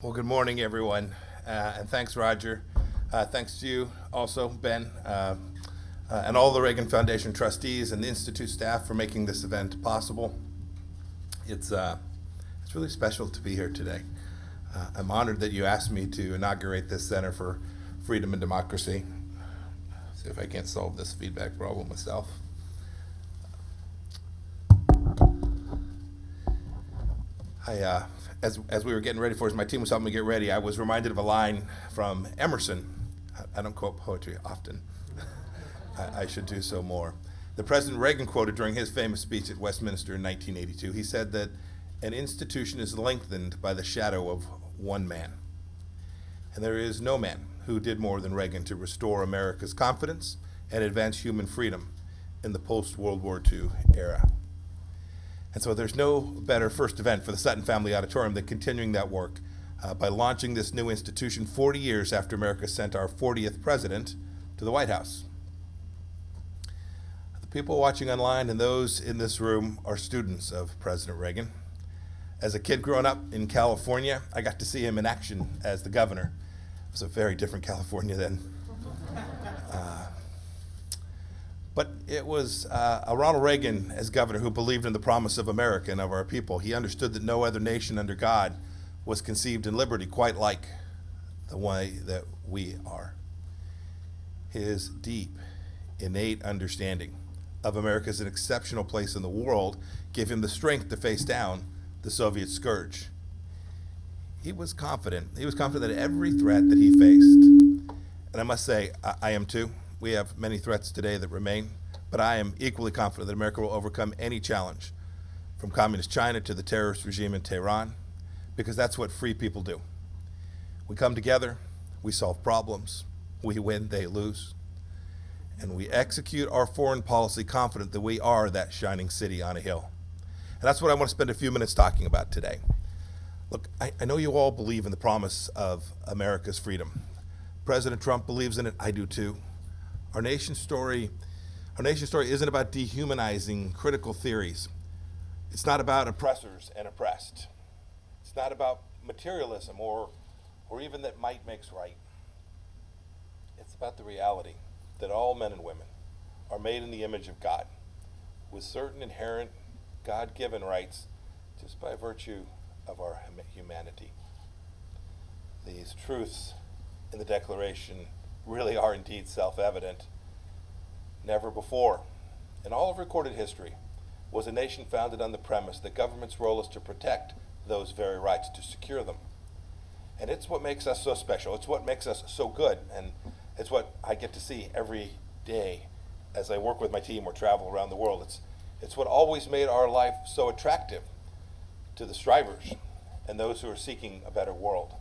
Well, good morning, everyone, and thanks, Roger. Thanks to you also, Ben, and all the Reagan Foundation trustees and the Institute staff for making this event possible. It's really special to be here today. I'm honored that you asked me to inaugurate this Center for Freedom and Democracy. See if I can't solve this feedback problem myself. As we were getting ready for this, my team was helping me get ready. I was reminded of a line from Emerson. I don't quote poetry often. I should do so more. The President Reagan quoted during his famous speech at Westminster in 1982. He said that an institution is lengthened by the shadow of one man. And there is no man who did more than Reagan to restore America's confidence and advance human freedom in the post-World War II era. And so there's no better first event for the Sutton Family Auditorium than continuing that work by launching this new institution 40 years after America sent our 40th president to the White House. The people watching online and those in this room are students of President Reagan. As a kid growing up in California, I got to see him in action as the governor. It was a very different California then. But it was a Ronald Reagan as governor who believed in the promise of America and of our people. He understood that no other nation under God was conceived in liberty quite like the way that we are. His deep, innate understanding of America as an exceptional place in the world gave him the strength to face down the Soviet scourge. He was confident. He was confident that every threat that he faced, and I must say, I am too. We have many threats today that remain, but I am equally confident that America will overcome any challenge, from communist China to the terrorist regime in Tehran, because that's what free people do. We come together, we solve problems, we win, they lose, and we execute our foreign policy confident that we are that shining city on a hill. And that's what I want to spend a few minutes talking about today. Look, I know you all believe in the promise of America's freedom. President Trump believes in it, I do too. Our nation's story isn't about dehumanizing critical theories. It's not about oppressors and oppressed. It's not about materialism or even that might makes right. It's about the reality that all men and women are made in the image of God, with certain inherent God-given rights just by virtue of our humanity. These truths in the Declaration really are indeed self-evident. Never before, in all of recorded history, was a nation founded on the premise that government's role is to protect those very rights, to secure them. And it's what makes us so special. It's what makes us so good. And it's what I get to see every day as I work with my team or travel around the world. It's what always made our life so attractive to the strivers and those who are seeking a better world.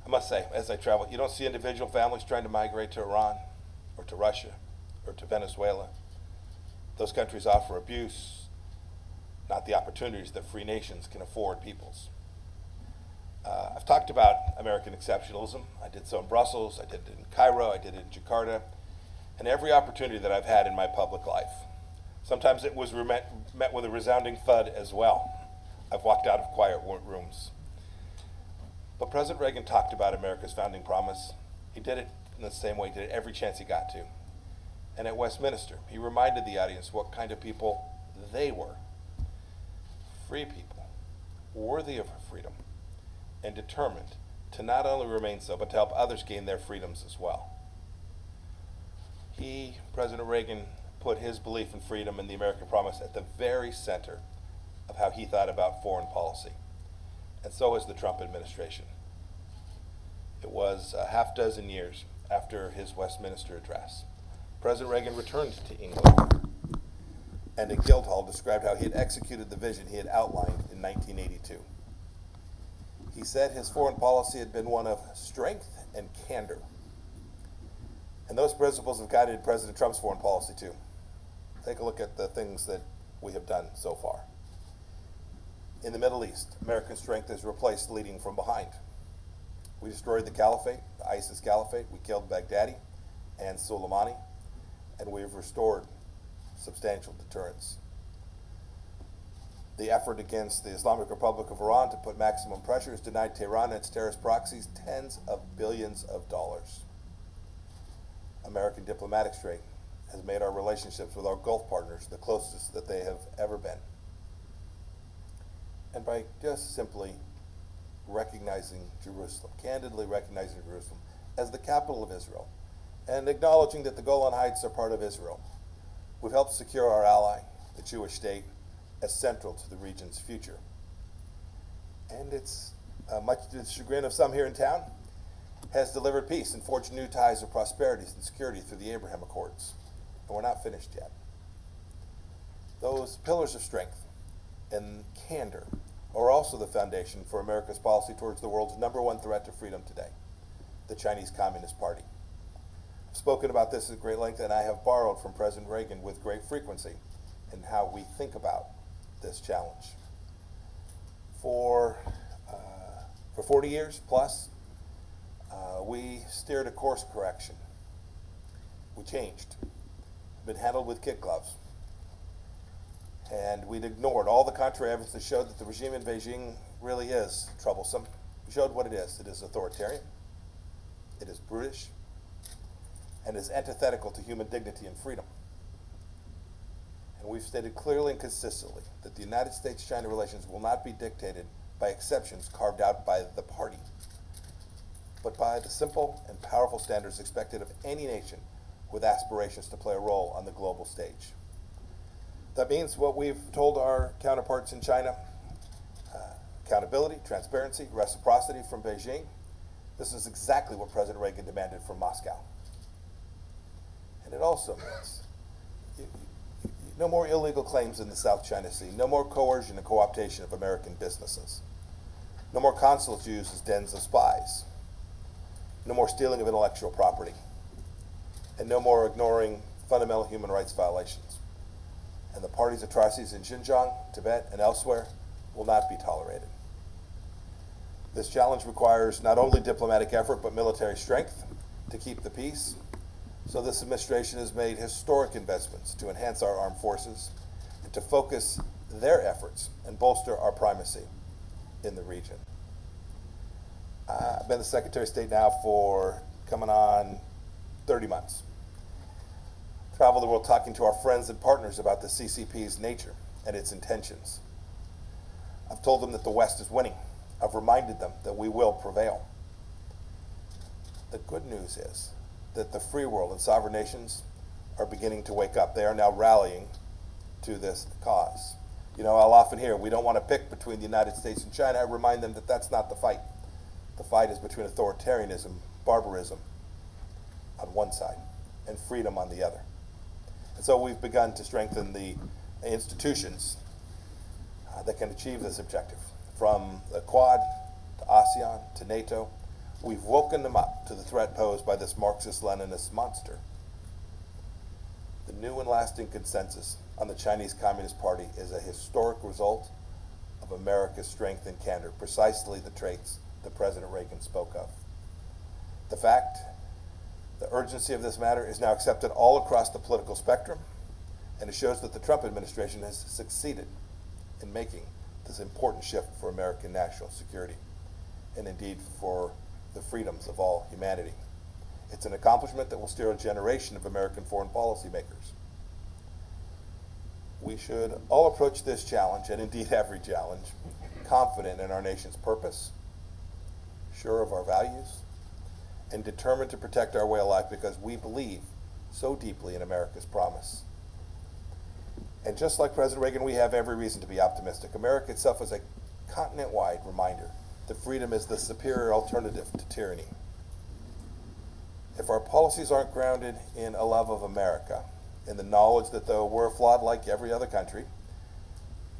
I must say, as I travel, you don't see individual families trying to migrate to Iran or to Russia or to Venezuela. Those countries offer abuse, not the opportunities that free nations can afford peoples. I've talked about American exceptionalism. I did so in Brussels, I did it in Cairo, I did it in Jakarta, and every opportunity that I've had in my public life. Sometimes it was met with a resounding thud as well. I've walked out of quiet rooms. But President Reagan talked about America's founding promise. He did it in the same way he did it every chance he got to. And at Westminster, he reminded the audience what kind of people they were. Free people, worthy of freedom, and determined to not only remain so, but to help others gain their freedoms as well. He, President Reagan, put his belief in freedom and the American promise at the very center of how he thought about foreign policy. And so is the Trump administration. It was a half dozen years after his Westminster address. President Reagan returned to England, and in Guildhall described how he had executed the vision he had outlined in 1982. He said his foreign policy had been one of strength and candor. And those principles have guided President Trump's foreign policy too. Take a look at the things that we have done so far. In the Middle East, American strength has replaced leading from behind. We destroyed the caliphate, the ISIS caliphate. We killed Baghdadi and Soleimani, and we've restored substantial deterrence. The effort against the Islamic Republic of Iran to put maximum pressure has denied Tehran and its terrorist proxies tens of billions of dollars. American diplomatic strength has made our relationships with our Gulf partners the closest that they have ever been. And by just simply recognizing Jerusalem, candidly recognizing Jerusalem as the capital of Israel, and acknowledging that the Golan Heights are part of Israel, we've helped secure our ally, the Jewish state, as central to the region's future. And it's, much to the chagrin of some here in town, has delivered peace and forged new ties of prosperity and security through the Abraham Accords. And we're not finished yet. Those pillars of strength and candor are also the foundation for America's policy towards the world's #1 threat to freedom today, the Chinese Communist Party. I've spoken about this at great length, and I have borrowed from President Reagan with great frequency in how we think about this challenge. For 40 years plus, we steered a course correction. We changed. Been handled with kid gloves. And we'd ignored all the contrary evidence that showed that the regime in Beijing really is troublesome. We showed what it is. It is authoritarian, it is brutish, and is antithetical to human dignity and freedom. And we've stated clearly and consistently that the United States-China relations will not be dictated by exceptions carved out by the party, but by the simple and powerful standards expected of any nation with aspirations to play a role on the global stage. That means what we've told our counterparts in China: accountability, transparency, reciprocity from Beijing. This is exactly what President Reagan demanded from Moscow. And it also means no more illegal claims in the South China Sea, no more coercion and co-optation of American businesses, no more consulates used as dens of spies, no more stealing of intellectual property, and no more ignoring fundamental human rights violations. And the party's atrocities in Xinjiang, Tibet, and elsewhere will not be tolerated. This challenge requires not only diplomatic effort, but military strength to keep the peace. So this administration has made historic investments to enhance our armed forces and to focus their efforts and bolster our primacy in the region. I've been the Secretary of State now for coming on 30 months. Travel the world talking to our friends and partners about the CCP's nature and its intentions. I've told them that the West is winning. I've reminded them that we will prevail. The good news is that the free world and sovereign nations are beginning to wake up. They are now rallying to this cause. You know, I'll often hear, we don't want to pick between the United States and China. I remind them that that's not the fight. The fight is between authoritarianism, barbarism on one side, and freedom on the other. And so we've begun to strengthen the institutions that can achieve this objective. From the Quad to ASEAN to NATO, we've woken them up to the threat posed by this Marxist-Leninist monster. The new and lasting consensus on the Chinese Communist Party is a historic result of America's strength and candor, precisely the traits that President Reagan spoke of. The fact, the urgency of this matter is now accepted all across the political spectrum, and it shows that the Trump administration has succeeded in making this important shift for American national security, and indeed for the freedoms of all humanity. It's an accomplishment that will steer a generation of American foreign policy makers. We should all approach this challenge, and indeed every challenge, confident in our nation's purpose, sure of our values, and determined to protect our way of life because we believe so deeply in America's promise. And just like President Reagan, we have every reason to be optimistic. America itself is a continent-wide reminder that freedom is the superior alternative to tyranny. If our policies aren't grounded in a love of America, in the knowledge that though we're flawed like every other country,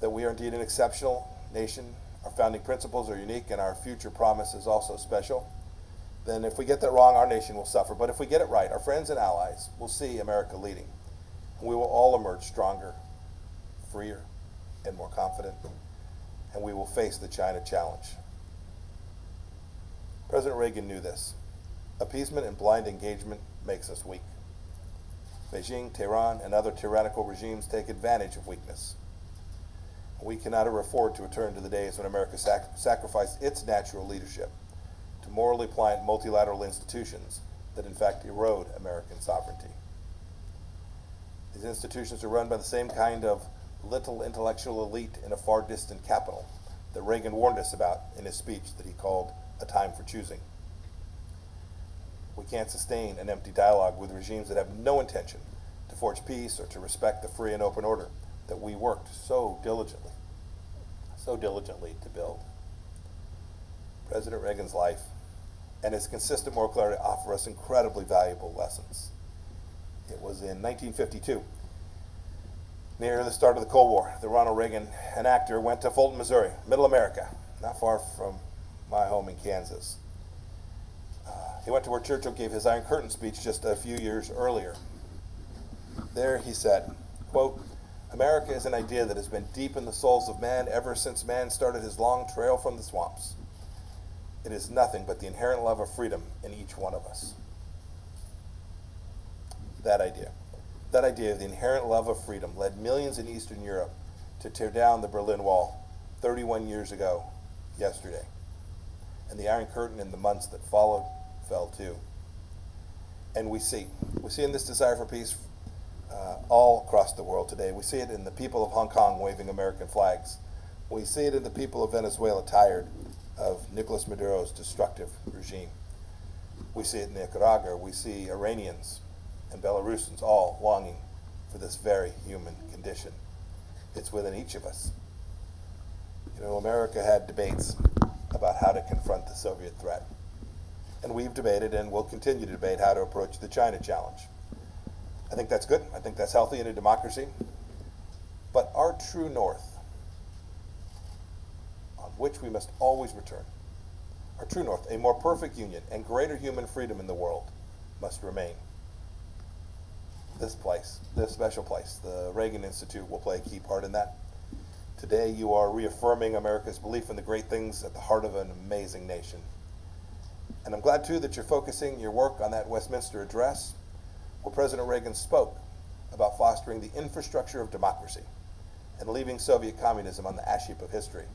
that we are indeed an exceptional nation, our founding principles are unique, and our future promise is also special, then if we get that wrong, our nation will suffer. But if we get it right, our friends and allies will see America leading, and we will all emerge stronger, freer, and more confident, and we will face the China challenge. President Reagan knew this. Appeasement and blind engagement makes us weak. Beijing, Tehran, and other tyrannical regimes take advantage of weakness. We cannot ever afford to return to the days when America sacrificed its natural leadership to morally pliant multilateral institutions that in fact erode American sovereignty. These institutions are run by the same kind of little intellectual elite in a far distant capital that Reagan warned us about in his speech that he called A Time for Choosing. We can't sustain an empty dialogue with regimes that have no intention to forge peace or to respect the free and open order that we worked so diligently to build. President Reagan's life and his consistent moral clarity offer us incredibly valuable lessons. It was in 1952, near the start of the Cold War, that Ronald Reagan, an actor, went to Fulton, Missouri, middle America, not far from my home in Kansas. He went to where Churchill gave his Iron Curtain speech just a few years earlier. There he said, quote, "America is an idea that has been deep in the souls of man ever since man started his long trail from the swamps. It is nothing but the inherent love of freedom in each one of us." That idea of the inherent love of freedom led millions in Eastern Europe to tear down the Berlin Wall 31 years ago yesterday. And the Iron Curtain in the months that followed fell too. And we see in this desire for peace all across the world today. We see it in the people of Hong Kong waving American flags. We see it in the people of Venezuela tired of Nicolas Maduro's destructive regime. We see it in Nicaragua. We see Iranians and Belarusians all longing for this very human condition. It's within each of us. You know, America had debates about how to confront the Soviet threat. And we've debated and will continue to debate how to approach the China challenge. I think that's good. I think that's healthy in a democracy. But our true north, on which we must always return, our true north, a more perfect union and greater human freedom in the world, must remain. This place, this special place, the Reagan Institute, will play a key part in that. Today you are reaffirming America's belief in the great things at the heart of an amazing nation. And I'm glad too that you're focusing your work on that Westminster address where President Reagan spoke about fostering the infrastructure of democracy and leaving Soviet communism on the ash heap of history.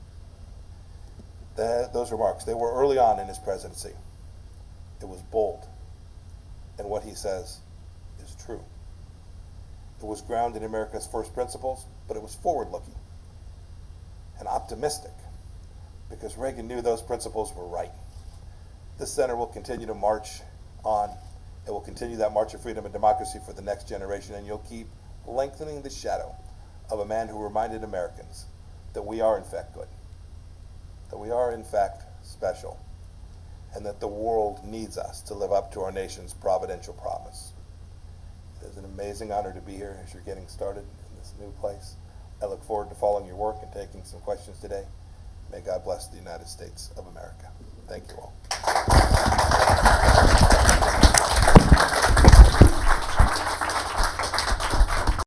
Those remarks, they were early on in his presidency. It was bold, and what he says is true. It was grounded in America's first principles, but it was forward-looking and optimistic because Reagan knew those principles were right. This center will continue to march on. It will continue that march of freedom and democracy for the next generation, and you'll keep lengthening the shadow of a man who reminded Americans that we are in fact good, that we are in fact special, and that the world needs us to live up to our nation's providential promise. It is an amazing honor to be here as you're getting started in this new place. I look forward to following your work and taking some questions today. May God bless the United States of America. Thank you all.